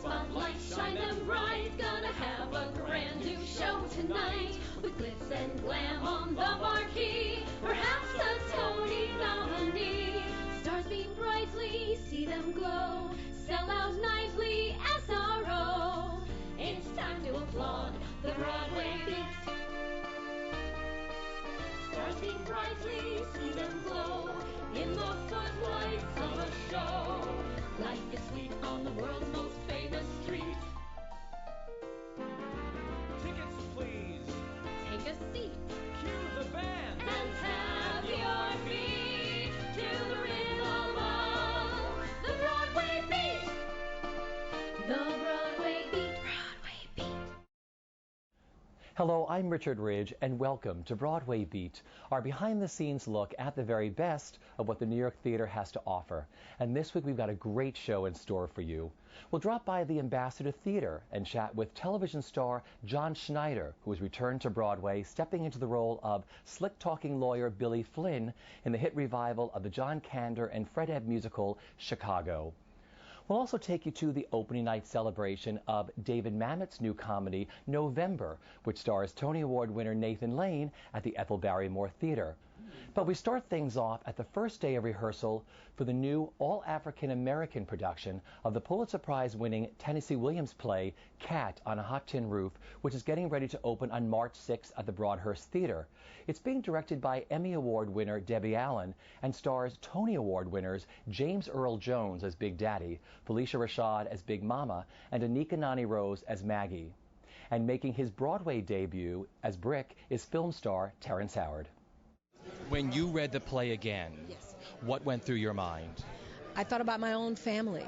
spotlights shine them bright. Gonna have a brand new show tonight with glitz and glam on the marquee. Perhaps a Tony nominee. Stars beam brightly, see them glow. Sell out nightly, SRO. It's time to applaud the Broadway Beat. Stars beam brightly, see them glow in the footlights of a show. Life is sweet on the world's most famous street. Tickets, please. Take a seat Cue the band. and tap your feet to the rhythm of the Broadway Beat. The Broadway Beat. Broadway Beat. Hello, I'm Richard Ridge, and welcome to Broadway Beat, our behind-the-scenes look at the very best of what the New York theater has to offer. And this week we've got a great show in store for you. We'll drop by the Ambassador Theater and chat with television star John Schneider, who has returned to Broadway, stepping into the role of slick-talking lawyer Billy Flynn in the hit revival of the John Kander and Fred Ebb musical Chicago. We'll also take you to the opening night celebration of David Mamet's new comedy, November, which stars Tony Award winner Nathan Lane at the Ethel Barrymore Theater. But we start things off at the first day of rehearsal for the new all-African-American production of the Pulitzer Prize-winning Tennessee Williams play, Cat on a Hot Tin Roof, which is getting ready to open on March 6th at the Broadhurst Theater. It's being directed by Emmy Award winner Debbie Allen and stars Tony Award winners James Earl Jones as Big Daddy, Felicia Rashad as Big Mama, and Anika Noni Rose as Maggie. And making his Broadway debut as Brick is film star Terrence Howard. When you read the play again, Yes. what went through your mind? I thought about my own family.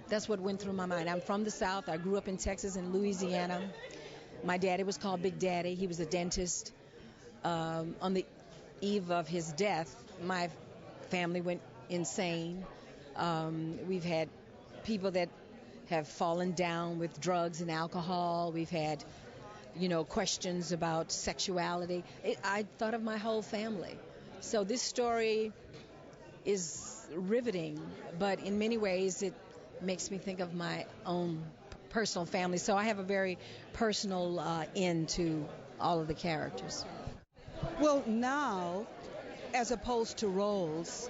That's what went through my mind. I'm from the South. I grew up in Texas and Louisiana. My daddy was called Big Daddy. He was a dentist. On the eve of his death, my family went insane. We've had people that have fallen down with drugs and alcohol. We've had, questions about sexuality. I thought of my whole family. So this story is riveting, but in many ways it makes me think of my own personal family. So I have a very personal end to all of the characters. Well, now, as opposed to roles,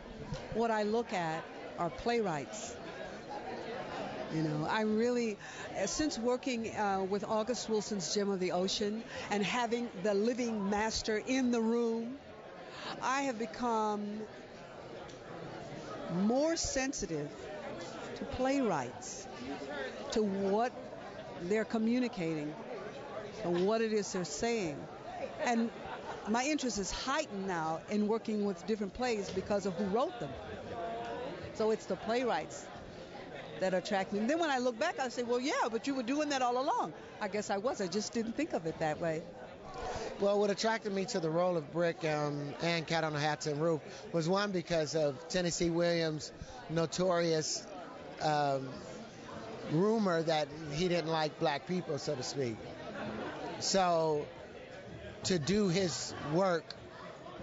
what I look at are playwrights. I really, since working with August Wilson's Gem of the Ocean and having the living master in the room, I have become more sensitive to playwrights, to what they're communicating, and what it is they're saying. And my interest is heightened now in working with different plays because of who wrote them. So it's the playwrights that attract me. And then when I look back, I say, well, yeah, but you were doing that all along. I guess I was. I just didn't think of it that way. Well, what attracted me to the role of Brick and Cat on a Hot Tin Roof was, one, because of Tennessee Williams' notorious rumor that he didn't like black people, so to speak. So to do his work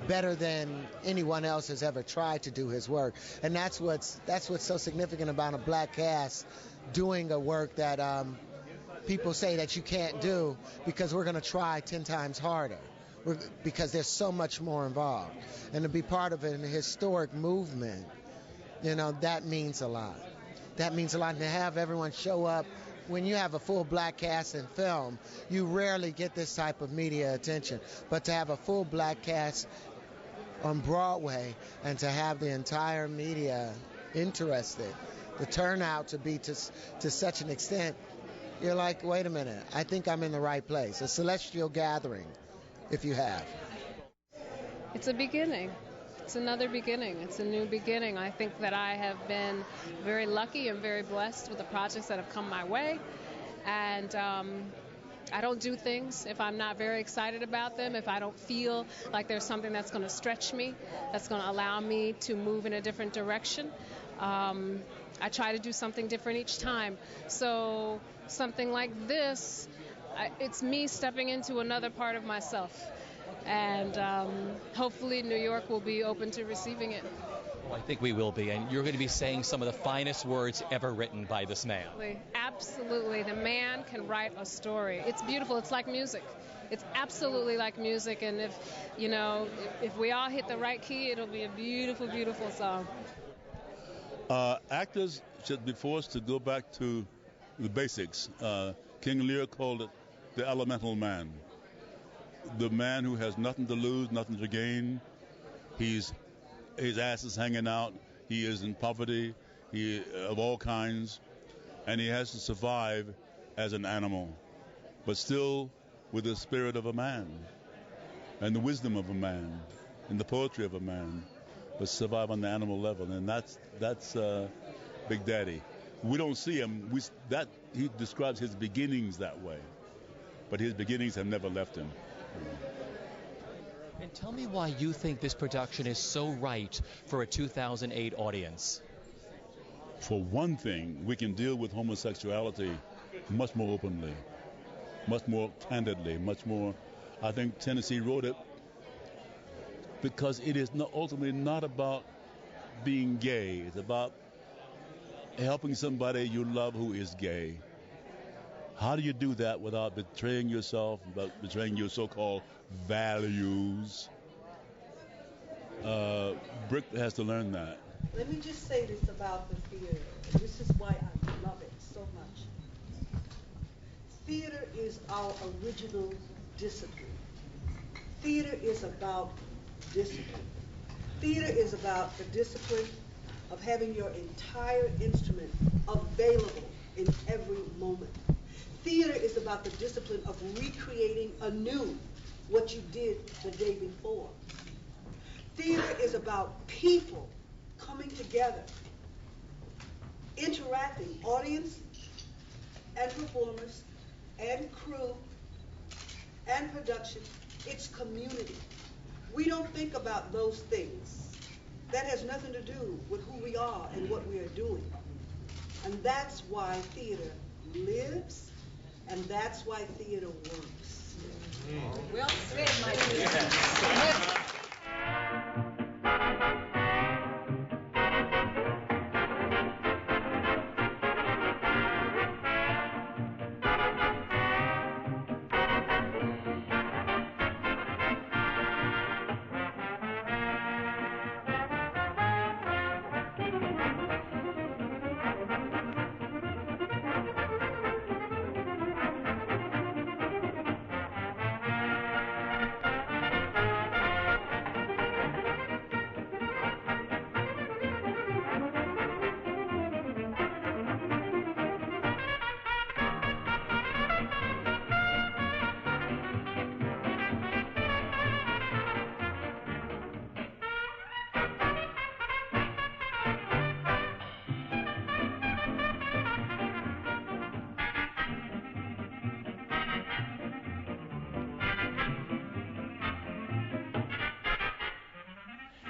better than anyone else has ever tried to do his work, and that's what's so significant about a black cast doing a work that people say that you can't do, because we're going to try 10 times harder, because there's so much more involved. And to be part of an historic movement, that means a lot. That means a lot. And to have everyone show up, when you have a full black cast in film, you rarely get this type of media attention. But to have a full black cast on Broadway and to have the entire media interested, the turnout to be to such an extent, you're like, wait a minute, I think I'm in the right place. A celestial gathering, if you have. It's a beginning. It's another beginning. It's a new beginning. I think that I have been very lucky and very blessed with the projects that have come my way. And I don't do things if I'm not very excited about them, if I don't feel like there's something that's going to stretch me, that's going to allow me to move in a different direction. I try to do something different each time. So something like this, it's me stepping into another part of myself. And hopefully New York will be open to receiving it. Well, I think we will be, and you're going to be saying some of the finest words ever written by this man. Absolutely. The man can write a story. It's beautiful. It's like music. It's absolutely like music, and if we all hit the right key, it'll be a beautiful, beautiful song. Actors should be forced to go back to the basics. King Lear called it the elemental man. The man who has nothing to lose, nothing to gain. His ass is hanging out. He is in poverty, of all kinds, and he has to survive as an animal, but still with the spirit of a man, and the wisdom of a man, and the poetry of a man, but survive on the animal level, and that's Big Daddy. We don't see him. He describes his beginnings that way, but his beginnings have never left him. And tell me why you think this production is so right for a 2008 audience. For one thing, we can deal with homosexuality much more openly, much more candidly, much more. I think Tennessee wrote it because it is ultimately not about being gay. It's about helping somebody you love who is gay. How do you do that without betraying yourself, without betraying your so-called values? Brick has to learn that. Let me just say this about the theater. This is why I love it so much. Theater is our original discipline. Theater is about discipline. Theater is about the discipline of having your entire instrument available in every moment. Theater is about the discipline of recreating anew what you did the day before. Theater is about people coming together, interacting, audience and performers and crew and production. It's community. We don't think about those things. That has nothing to do with who we are and what we are doing. And that's why theater lives, and that's why theater works. Well said, my dear.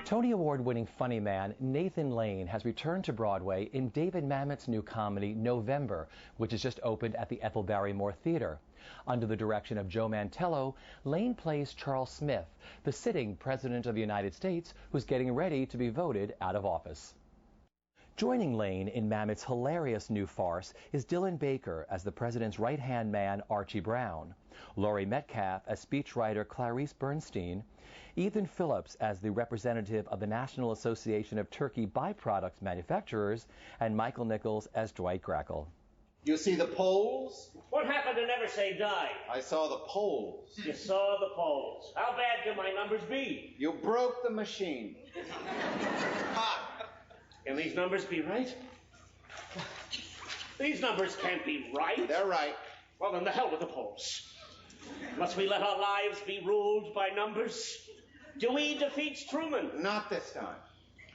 Tony Award-winning funny man Nathan Lane has returned to Broadway in David Mamet's new comedy November, which has just opened at the Ethel Barrymore Theater. Under the direction of Joe Mantello, Lane plays Charles Smith, the sitting President of the United States who's getting ready to be voted out of office. Joining Lane in Mamet's hilarious new farce is Dylan Baker as the president's right-hand man Archie Brown, Laurie Metcalf as speechwriter Clarice Bernstein, Ethan Phillips as the representative of the National Association of Turkey Byproducts Manufacturers, and Michael Nichols as Dwight Grackle. You see the polls? What happened to Never Say Die? I saw the polls. You saw the polls. How bad can my numbers be? You broke the machine. Can these numbers be right? These numbers can't be right. They're right. Well, then the hell with the polls. Must we let our lives be ruled by numbers? Dewey defeats Truman. Not this time.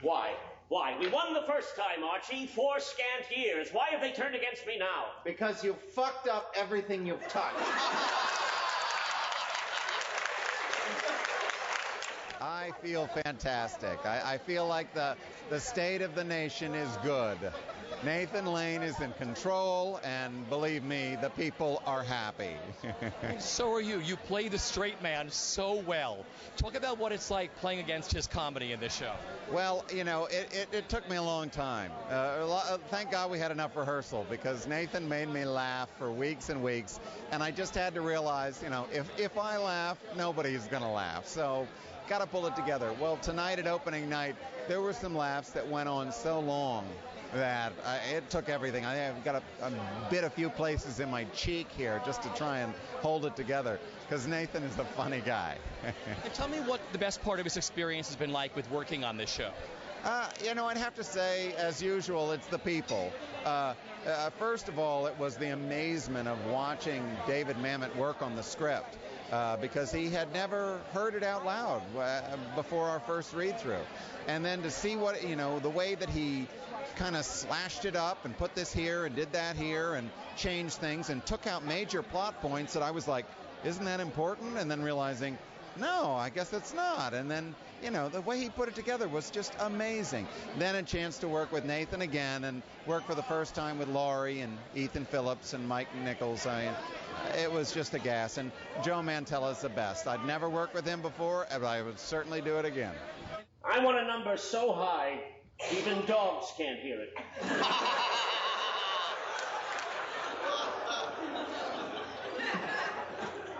Why? Why? We won the first time, Archie. 4 scant years. Why have they turned against me now? Because you fucked up everything you've touched. I feel fantastic. I feel like the state of the nation is good. Nathan Lane is in control, and believe me, the people are happy. So are you. You play the straight man so well. Talk about what it's like playing against his comedy in this show. Well, you know, it took me a long time. Thank God we had enough rehearsal, because Nathan made me laugh for weeks and weeks, and I just had to realize, you know, if I laugh, nobody's going to laugh. So got to pull it together. Well, tonight at opening night, there were some laughs that went on so long that it took everything. I've got a bit a few places in my cheek here just to try and hold it together, because Nathan is a funny guy. And tell me what the best part of his experience has been like with working on this show. You know, I'd have to say, as usual, it's the people. First of all, it was the amazement of watching David Mamet work on the script, because he had never heard it out loud before our first read-through. And then to see what, you know, the way that he kind of slashed it up and put this here and did that here and changed things and took out major plot points that I was like, isn't that important? And then realizing, no, I guess it's not. And then, you know, the way he put it together was just amazing. Then a chance to work with Nathan again and work for the first time with Laurie and Ethan Phillips and Mike Nichols. It was just a gas. And Joe Mantel's the best. I'd never worked with him before, but I would certainly do it again. I want a number so high, even dogs can't hear it.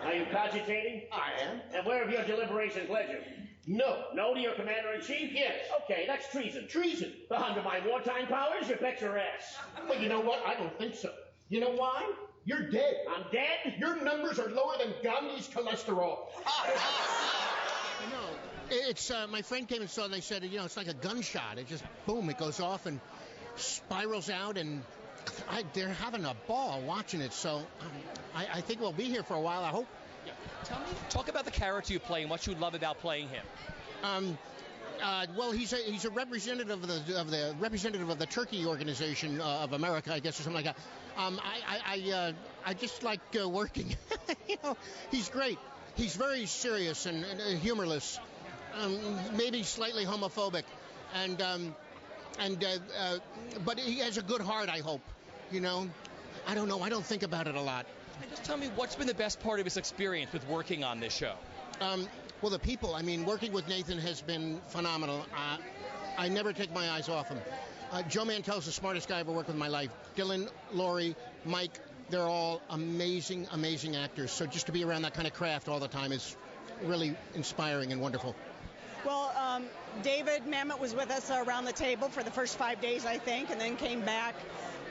Are you cogitating? I am. And where have your deliberations led you? No. No to your commander-in-chief? Yes. Okay, that's treason. Treason. Under my wartime powers, you bet your ass. Well, you know what? I don't think so. You know why? You're dead. I'm dead? Your numbers are lower than Gandhi's cholesterol. No. It's my friend came and saw it, and they said, you know, it's like a gunshot. It just, boom, it goes off and spirals out, and they're having a ball watching it. So I think we'll be here for a while, I hope. Yeah. Talk about the character you play and what you love about playing him. Well, he's a representative of the Turkey Organization of America, I guess, or something like that. I just like working. You know, he's great. He's very serious and humorless. Maybe slightly homophobic, but he has a good heart, I hope. You know, I don't know. I don't think about it a lot. And just tell me, what's been the best part of his experience with working on this show? Well, the people. I mean, working with Nathan has been phenomenal. I never take my eyes off him. Joe Mantel's the smartest guy I ever worked with in my life. Dylan, Laurie, Mike, they're all amazing, amazing actors. So just to be around that kind of craft all the time is really inspiring and wonderful. Well, David Mamet was with us around the table for the first 5 days, I think, and then came back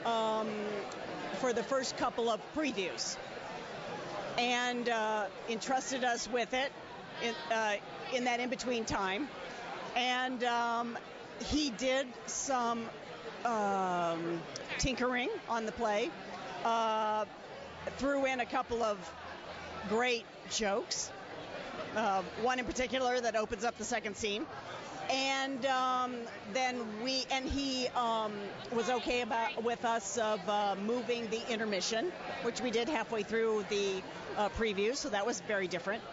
for the first couple of previews and entrusted us with it in that in-between time. And he did some tinkering on the play, threw in a couple of great jokes. One in particular that opens up the second scene, and then he was okay with us of moving the intermission, which we did halfway through the preview, so that was very different.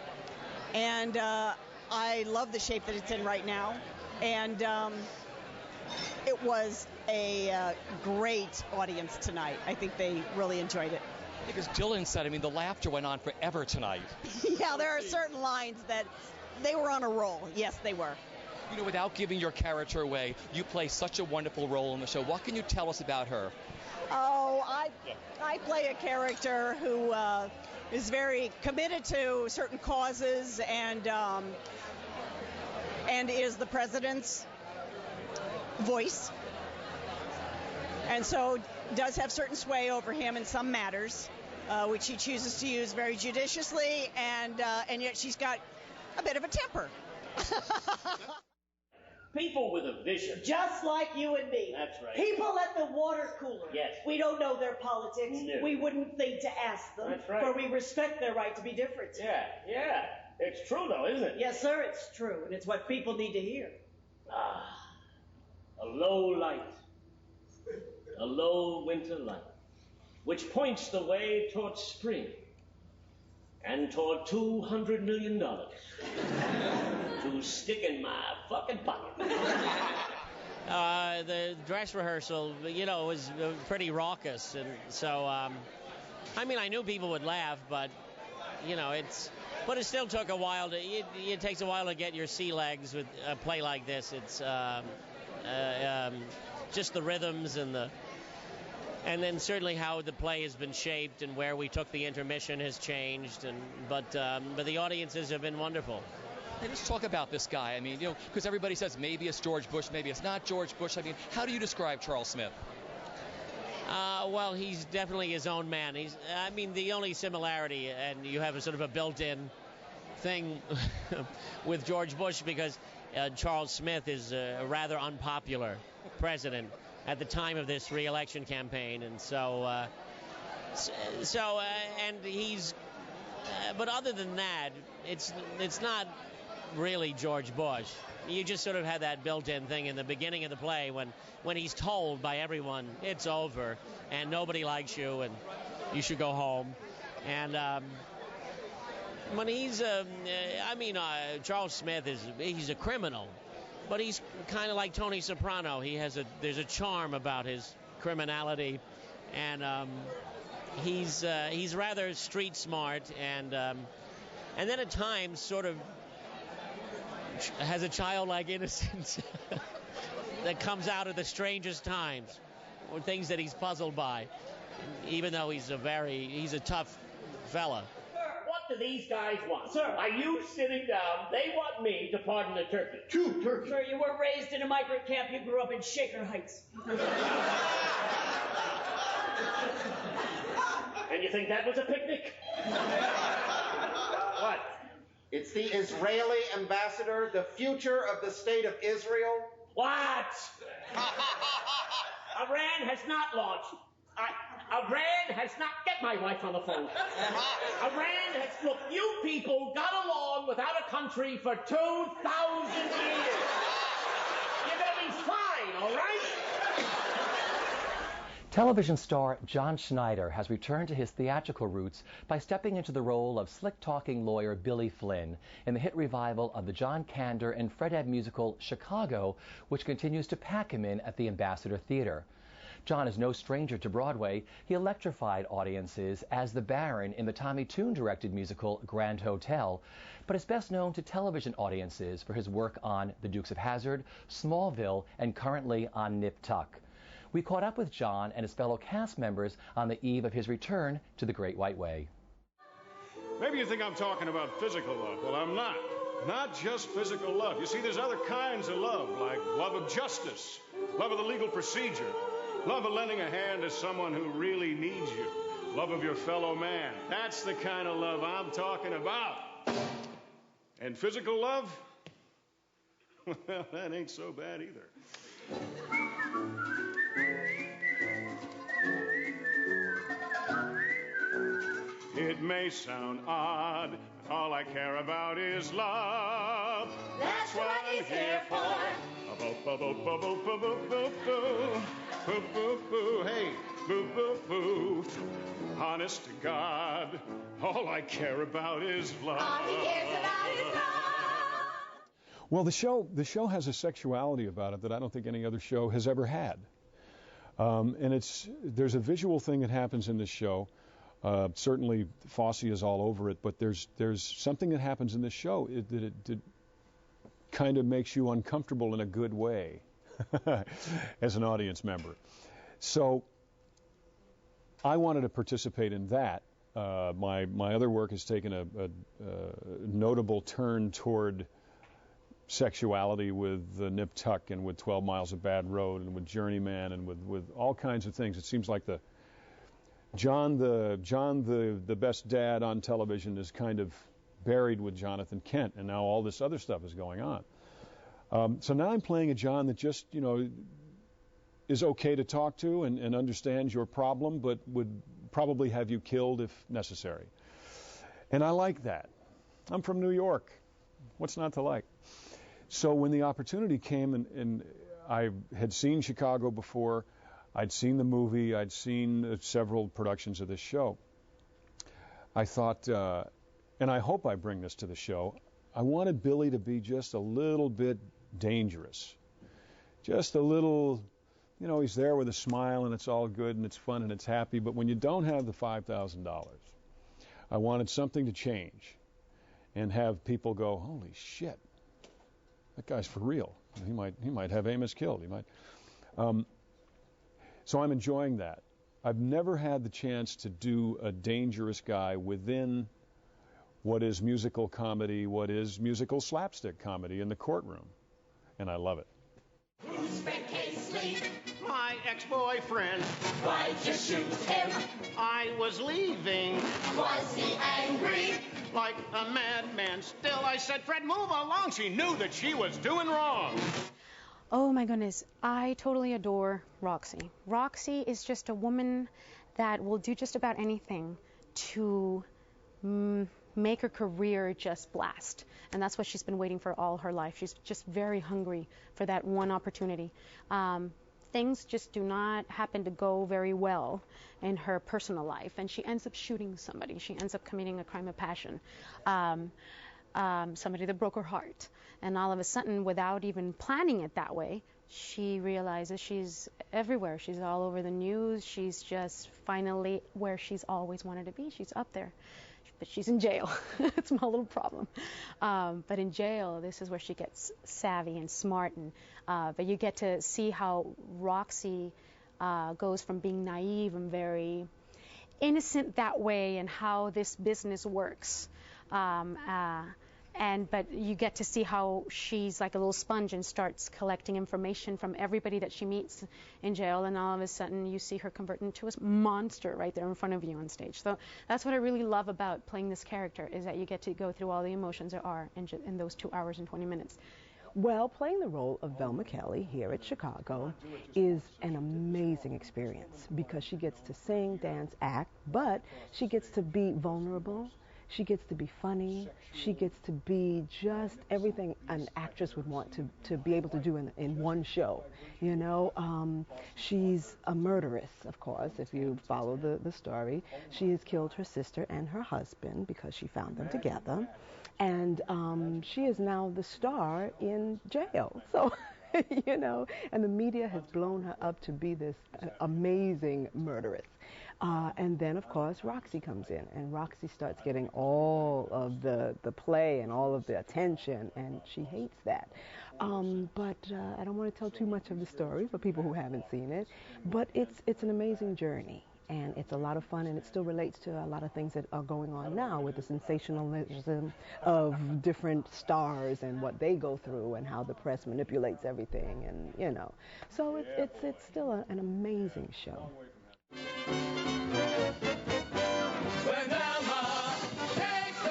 And I love the shape that it's in right now, and it was a great audience tonight. I think they really enjoyed it. Because Dylan said, I mean, the laughter went on forever tonight. Yeah, there are certain lines that they were on a roll. Yes, they were. You know, without giving your character away, you play such a wonderful role in the show. What can you tell us about her? Oh, I play a character who is very committed to certain causes and is the president's voice. And so does have certain sway over him in some matters, which he chooses to use very judiciously, and yet she's got a bit of a temper. People with a vision. Just like you and me. That's right. People at the water cooler. Yes. We don't know their politics. No. We wouldn't think to ask them. That's right. For we respect their right to be different. Yeah. It's true, though, isn't it? Yes, sir, it's true, and it's what people need to hear. A low light. A low winter light, which points the way towards spring and toward $200 million to stick in my fucking pocket. The dress rehearsal, was pretty raucous, and so I knew people would laugh, but but it still took a while it takes a while to get your sea legs with a play like this. It's just the rhythms and then certainly how the play has been shaped and where we took the intermission has changed, but the audiences have been wonderful. Hey, let's talk about this guy. Because everybody says maybe it's George Bush, maybe it's not George Bush. How do you describe Charles Smith? Well, he's definitely his own man. The only similarity, and you have a sort of a built-in thing with George Bush, because Charles Smith is a rather unpopular president at the time of this re-election campaign, and and he's. But other than that, it's not really George Bush. You just sort of had that built-in thing in the beginning of the play when he's told by everyone it's over and nobody likes you and you should go home. And when he's, Charles Smith he's a criminal, but he's kind of like Tony Soprano. There's a charm about his criminality, and he's rather street smart, and then at times sort of has a childlike innocence that comes out at the strangest times, or things that he's puzzled by, even though he's a tough fella. What do these guys want? Sir, are you sitting down? They want me to pardon the turkey. 2 turkeys. Sir, you were raised in a migrant camp. You grew up in Shaker Heights. And you think that was a picnic? What? It's the Israeli ambassador, the future of the state of Israel. What? Iran has not launched. Iran has not. Get my wife on the phone. Iran has. Look, you people got along without a country for 2,000 years. You're going to be fine, all right? Television star John Schneider has returned to his theatrical roots by stepping into the role of slick-talking lawyer Billy Flynn in the hit revival of the John Kander and Fred Ebb musical Chicago, which continues to pack him in at the Ambassador Theater. John is no stranger to Broadway. He electrified audiences as the Baron in the Tommy Tune-directed musical Grand Hotel, but is best known to television audiences for his work on The Dukes of Hazzard, Smallville, and currently on Nip Tuck. We caught up with John and his fellow cast members on the eve of his return to the Great White Way. Maybe you think I'm talking about physical love. Well, I'm not. Not just physical love. You see, there's other kinds of love, like love of justice, love of the legal procedure, love of lending a hand to someone who really needs you, love of your fellow man. That's the kind of love I'm talking about. And physical love? Well, that ain't so bad either. It may sound odd, all I care about is love. That's what I'm here for. Hey, boo, boo, boo. Honest to God, all I care about is love. All he cares about is love. Well, the show has a sexuality about it that I don't think any other show has ever had. And there's a visual thing that happens in this show. Certainly, Fosse is all over it, but there's something that happens in this show that kind of makes you uncomfortable in a good way as an audience member. So I wanted to participate in that. My other work has taken a notable turn toward sexuality with Nip Tuck and with 12 Miles of Bad Road and with Journeyman and with all kinds of things. It seems like John the best dad on television is kind of buried with Jonathan Kent, and now all this other stuff is going on. So now I'm playing a John that just, is okay to talk to and understands your problem, but would probably have you killed if necessary. And I like that. I'm from New York. What's not to like? So when the opportunity came, and I had seen Chicago before, I'd seen the movie, I'd seen several productions of this show. I thought, and I hope I bring this to the show, I wanted Billy to be just a little bit dangerous. Just a little, you know, he's there with a smile and it's all good and it's fun and it's happy, but when you don't have the $5,000, I wanted something to change and have people go, holy shit, that guy's for real. He might have Amos killed. He might. So I'm enjoying that. I've never had the chance to do a dangerous guy within what is musical comedy, what is musical slapstick comedy in the courtroom, and I love it. Who spent K-Sleep? My ex-boyfriend. Why'd you shoot him? I was leaving. Was he angry? Like a madman. Still, I said, Fred, move along. She knew that she was doing wrong. Oh my goodness, I totally adore Roxy. Roxy is just a woman that will do just about anything to make her career just blast. And that's what she's been waiting for all her life. She's just very hungry for that one opportunity. Things just do not happen to go very well in her personal life, and she ends up shooting somebody. She ends up committing a crime of passion. Somebody that broke her heart. And all of a sudden, without even planning it that way, she realizes she's everywhere. She's all over the news. She's just finally where she's always wanted to be. She's up there. But she's in jail. It's my little problem. But in jail, this is where she gets savvy and smart. And but you get to see how Roxy goes from being naive and very innocent that way, and how this business works. But you get to see how she's like a little sponge and starts collecting information from everybody that she meets in jail, and all of a sudden you see her convert into a monster right there in front of you on stage. So that's what I really love about playing this character, is that you get to go through all the emotions there are in those 2 hours and 20 minutes. Well, playing the role of Velma Kelly here at Chicago is an amazing experience, because she gets to sing, dance, act, but she gets to be vulnerable. She gets to be funny. She gets to be just everything an actress would want to be able to do in one show. You know, she's a murderess, of course, if you follow the story. She has killed her sister and her husband because she found them together. And she is now the star in jail. So, you know, and the media has blown her up to be this amazing murderess. And then, of course, Roxy comes in, and Roxy starts getting all of the play and all of the attention, and she hates that. But I don't want to tell too much of the story for people who haven't seen it. But it's an amazing journey, and it's a lot of fun, and it still relates to a lot of things that are going on now with the sensationalism of different stars and what they go through and how the press manipulates everything, and you know. So it's still an amazing show. When Velma takes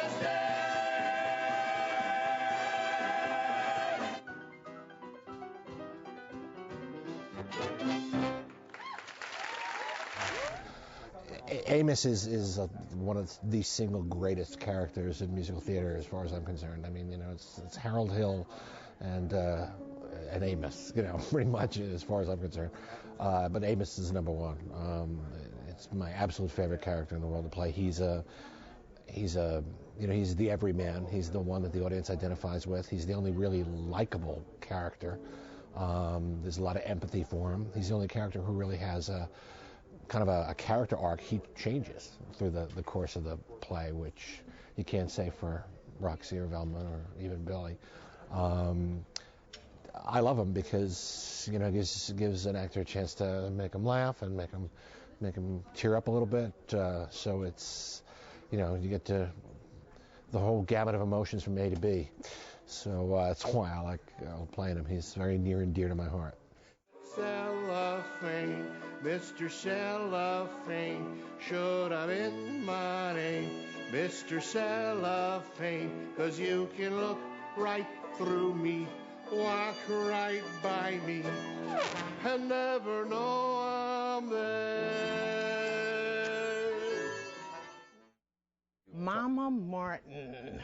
the Amos is one of the single greatest characters in musical theater, as far as I'm concerned. I mean, you know, it's Harold Hill and Amos, you know, pretty much as far as I'm concerned. But Amos is number one. It's my absolute favorite character in the world to play. He's the everyman. He's the one that the audience identifies with. He's the only really likable character. There's a lot of empathy for him. He's the only character who really has a kind of a character arc. He changes through the course of the play, which you can't say for Roxy or Velma or even Billy. I love him because, you know, it gives an actor a chance to make him laugh and make him tear up a little bit. So it's, you know, you get to the whole gamut of emotions from A to B. So that's why I like playing him. He's very near and dear to my heart. Cellophane, Mr. Cellophane, should have been my name, Mr. Cellophane, 'cause you can look right through me, walk right by me, and never know I'm there. Mama Martin,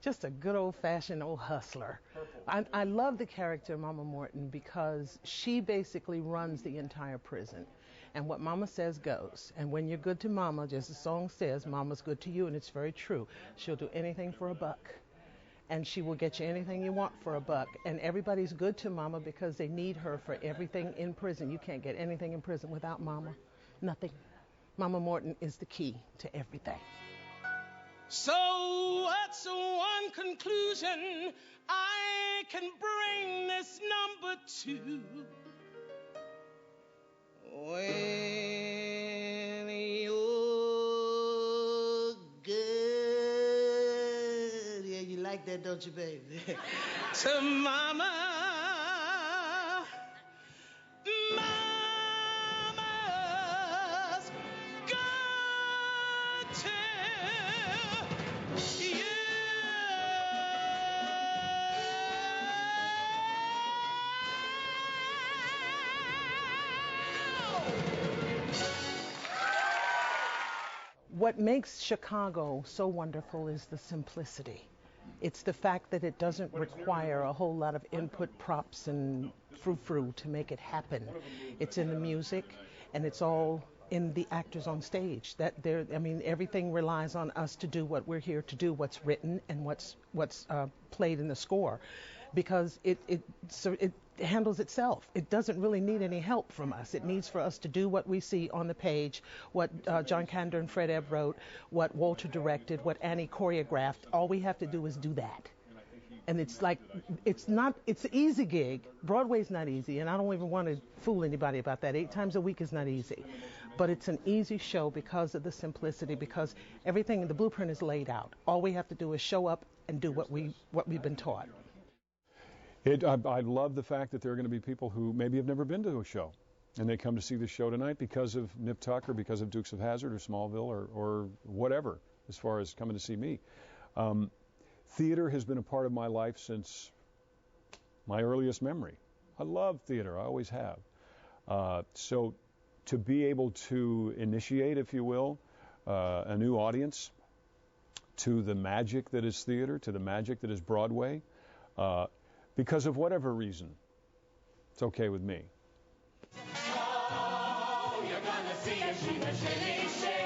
just a good old-fashioned old hustler. I love the character Mama Martin because she basically runs the entire prison. And what Mama says goes. And when you're good to Mama, just the song says, Mama's good to you, and it's very true. She'll do anything for a buck. and she will get you anything you want for $1. And everybody's good to Mama because they need her for everything in prison. You can't get anything in prison without Mama. Nothing. Mama Morton is the key to everything. So what's one conclusion I can bring this number to? When you're good, yeah, you like that, don't you, baby? To Mama, Mama's good to you. What makes Chicago so wonderful is the simplicity. It's the fact that it doesn't require a whole lot of input props and frou-frou to make it happen. It's in the music, and it's all in the actors on stage. Everything relies on us to do what we're here to do, what's written and what's played in the score, because it handles itself. It doesn't really need any help from us. It needs for us to do what we see on the page, what John Kander and Fred Ebb wrote, what Walter directed, what Annie choreographed. All we have to do is do that. And it's an easy gig. Broadway's not easy, and I don't even want to fool anybody about that. 8 times a week is not easy. But it's an easy show because of the simplicity, because everything in the blueprint is laid out. All we have to do is show up and do what we've been taught. I love the fact that there are going to be people who maybe have never been to a show, and they come to see the show tonight because of Nip Tuck or because of Dukes of Hazzard or Smallville or whatever, as far as coming to see me. Theater has been a part of my life since my earliest memory. I love theater. I always have. So to be able to initiate, if you will, a new audience to the magic that is theater, to the magic that is Broadway, because of whatever reason, it's okay with me. Oh, you're gonna see a Shimmy Shimmy Shake.